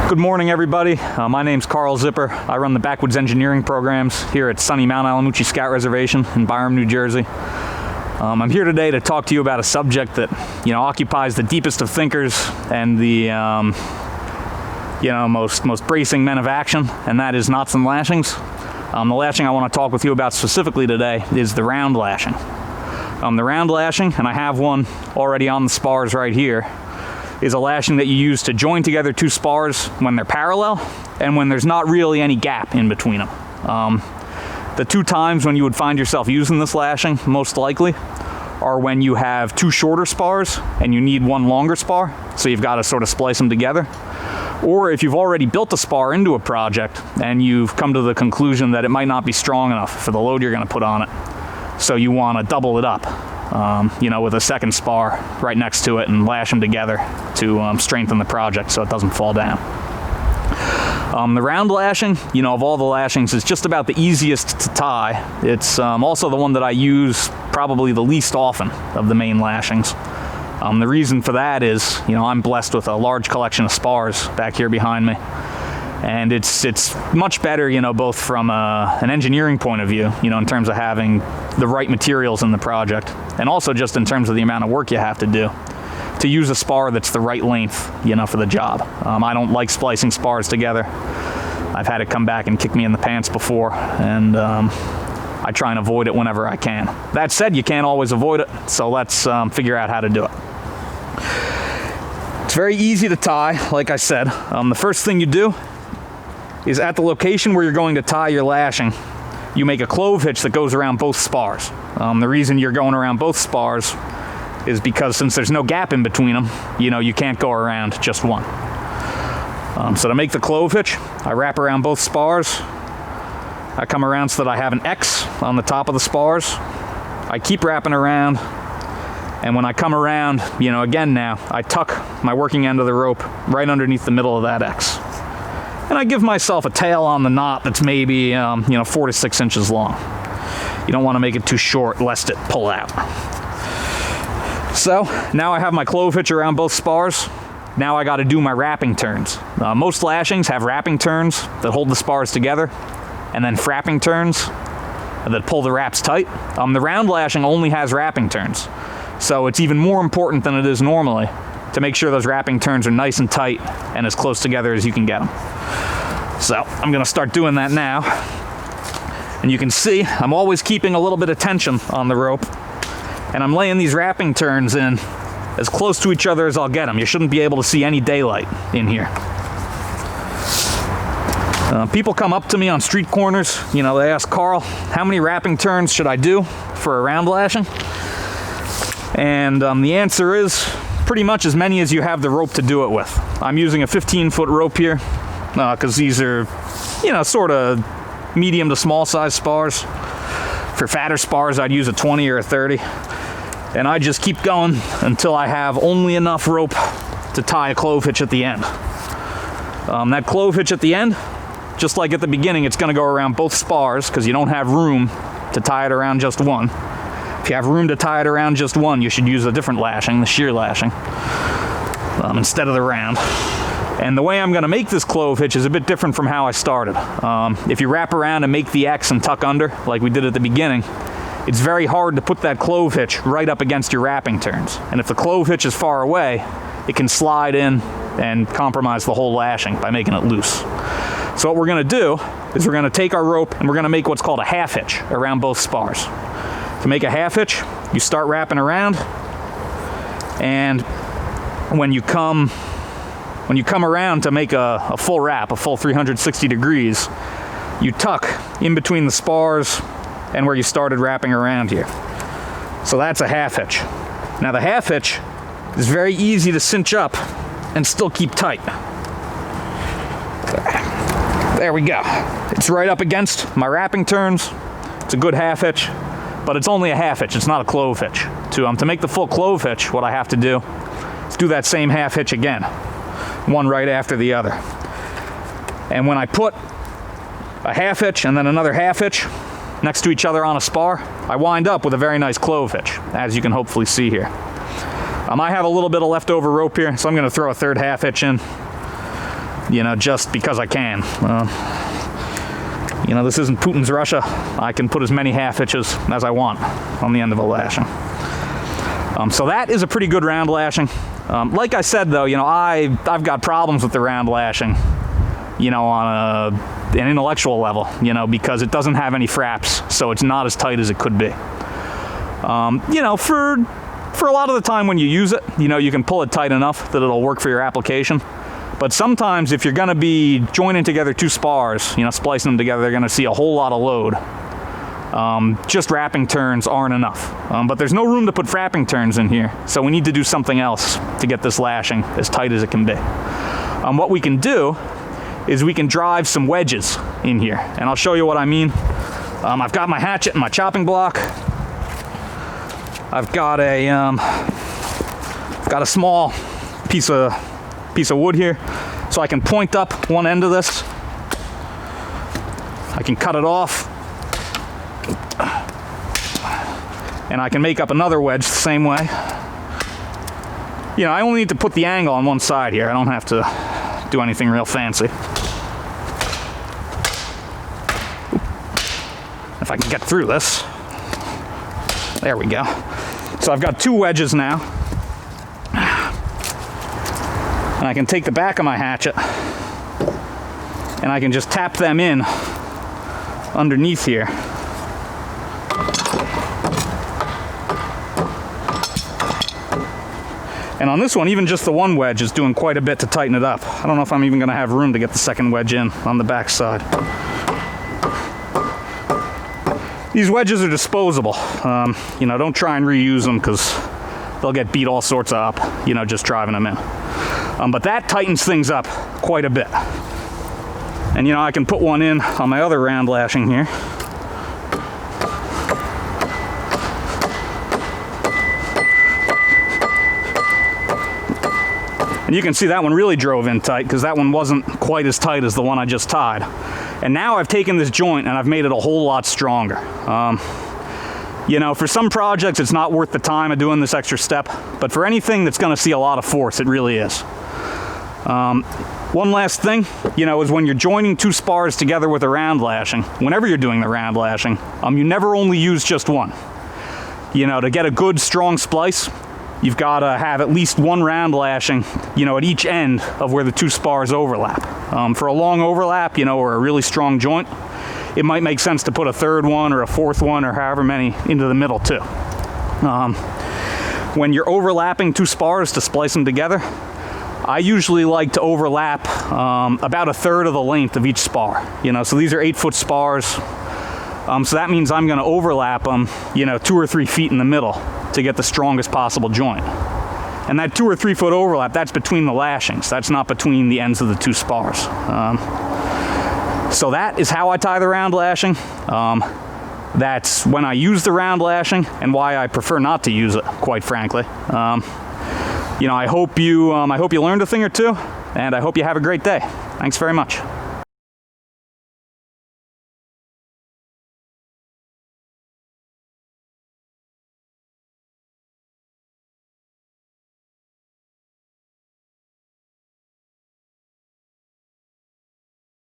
Good morning, everybody. My name's Carl Zipper. I run the Backwoods Engineering programs here at sunny Mount Alamucci Scout Reservation in Byram, New Jersey. I'm here today to talk to you about a subject that, occupies the deepest of thinkers and the, most bracing men of action, and that is knots and lashings. The lashing I want to talk with you about specifically today is the round lashing. The round lashing, and I have one already on the spars right here, is a lashing that you use to join together two spars when they're parallel and when there's not really any gap in between them. The two times when you would find yourself using this lashing, most likely, are when you have two shorter spars and you need one longer spar, so you've got to sort of splice them together. Or if you've already built a spar into a project and you've come to the conclusion that it might not be strong enough for the load you're going to put on it, so you want to double it up. With a second spar right next to it and lash them together to strengthen the project so it doesn't fall down. The round lashing, of all the lashings, is just about the easiest to tie. It's also the one that I use probably the least often of the main lashings. The reason for that is, I'm blessed with a large collection of spars back here behind me. And it's much better, both from an engineering point of view, in terms of having the right materials in the project, and also just in terms of the amount of work you have to do to use a spar that's the right length, for the job. I don't like splicing spars together. I've had it come back and kick me in the pants before, and I try and avoid it whenever I can. That said, you can't always avoid it, so let's figure out how to do it. It's very easy to tie, like I said. The first thing you do is at the location where you're going to tie your lashing, you make a clove hitch that goes around both spars. The reason you're going around both spars is because since there's no gap in between them, you can't go around just one. So to make the clove hitch, I wrap around both spars. I come around so that I have an X on the top of the spars. I keep wrapping around, and when I come around, again now, I tuck my working end of the rope right underneath the middle of that X. And I give myself a tail on the knot that's maybe, 4 to 6 inches long. You don't want to make it too short lest it pull out. So now I have my clove hitch around both spars. Now I got to do my wrapping turns. Most lashings have wrapping turns that hold the spars together, and then frapping turns that pull the wraps tight. The round lashing only has wrapping turns, so it's even more important than it is normally to make sure those wrapping turns are nice and tight and as close together as you can get them. So I'm going to start doing that now. And you can see I'm always keeping a little bit of tension on the rope, and I'm laying these wrapping turns in as close to each other as I'll get them. You shouldn't be able to see any daylight in here. People come up to me on street corners, they ask, Carl, how many wrapping turns should I do for a round lashing? And the answer is pretty much as many as you have the rope to do it with. I'm using a 15-foot rope here because these are, sort of medium to small size spars. For fatter spars, I'd use a 20 or a 30. And I just keep going until I have only enough rope to tie a clove hitch at the end. That clove hitch at the end, just like at the beginning, it's going to go around both spars because you don't have room to tie it around just one. If you have room to tie it around just one, you should use a different lashing, the shear lashing, instead of the round. And the way I'm going to make this clove hitch is a bit different from how I started. If you wrap around and make the X and tuck under, like we did at the beginning, it's very hard to put that clove hitch right up against your wrapping turns. And if the clove hitch is far away, it can slide in and compromise the whole lashing by making it loose. So what we're going to do is we're going to take our rope and we're going to make what's called a half hitch around both spars. To make a half hitch, you start wrapping around, and when you come around to make a full wrap, a full 360 degrees, you tuck in between the spars and where you started wrapping around here. So that's a half hitch. Now the half hitch is very easy to cinch up and still keep tight. There we go. It's right up against my wrapping turns. It's a good half hitch. But it's only a half hitch, it's not a clove hitch. To make the full clove hitch, what I have to do is do that same half hitch again, one right after the other. And when I put a half hitch and then another half hitch next to each other on a spar, I wind up with a very nice clove hitch, as you can hopefully see here. I have a little bit of leftover rope here, so I'm going to throw a third half hitch in. you know, just because I can. You know, this isn't Putin's Russia. I can put as many half hitches as I want on the end of a lashing. So that is a pretty good round lashing. Like I said, though, you know, I've got problems with the round lashing, you know, on an intellectual level, you know, because it doesn't have any fraps, so it's not as tight as it could be. You know, for a lot of the time when you use it, you know, you can pull it tight enough that it'll work for your application. But sometimes if you're going to be joining together two spars, you know, splicing them together, they're going to see a whole lot of load. Just wrapping turns aren't enough. But there's no room to put frapping turns in here, so we need to do something else to get this lashing as tight as it can be. What we can do is we can drive some wedges in here, and I'll show you what I mean. I've got my hatchet and my chopping block. I've got a small piece of wood here, so I can point up one end of this. I can cut it off, and I can make up another wedge the same way. You know, I only need to put the angle on one side here. I don't have to do anything real fancy. If I can get through this. There we go. So I've got two wedges now. And I can take the back of my hatchet and I can just tap them in underneath here. And on this one, even just the one wedge is doing quite a bit to tighten it up. I don't know if I'm even going to have room to get the second wedge in on the back side. These wedges are disposable. You know, don't try and reuse them because they'll get beat all sorts of up, you know, just driving them in. But that tightens things up quite a bit. And, you know, I can put one in on my other round lashing here. And you can see that one really drove in tight because that one wasn't quite as tight as the one I just tied. And now I've taken this joint and I've made it a whole lot stronger. You know, for some projects, it's not worth the time of doing this extra step, but for anything that's going to see a lot of force, it really is. One last thing, you know, is when you're joining two spars together with a round lashing, whenever you're doing the round lashing, you never only use just one. You know, to get a good, strong splice, you've got to have at least one round lashing, you know, at each end of where the two spars overlap. For a long overlap, you know, or a really strong joint, it might make sense to put a third one or a fourth one or however many into the middle too. When you're overlapping two spars to splice them together, I usually like to overlap about a third of the length of each spar. You know, so these are 8-foot spars. So that means I'm going to overlap them, you know, 2 or 3 feet in the middle to get the strongest possible joint. And that 2 or 3 foot overlap, that's between the lashings. That's not between the ends of the two spars. So that is how I tie the round lashing. That's when I use the round lashing and why I prefer not to use it, quite frankly. You know, I hope you learned a thing or two, and I hope you have a great day. Thanks very much.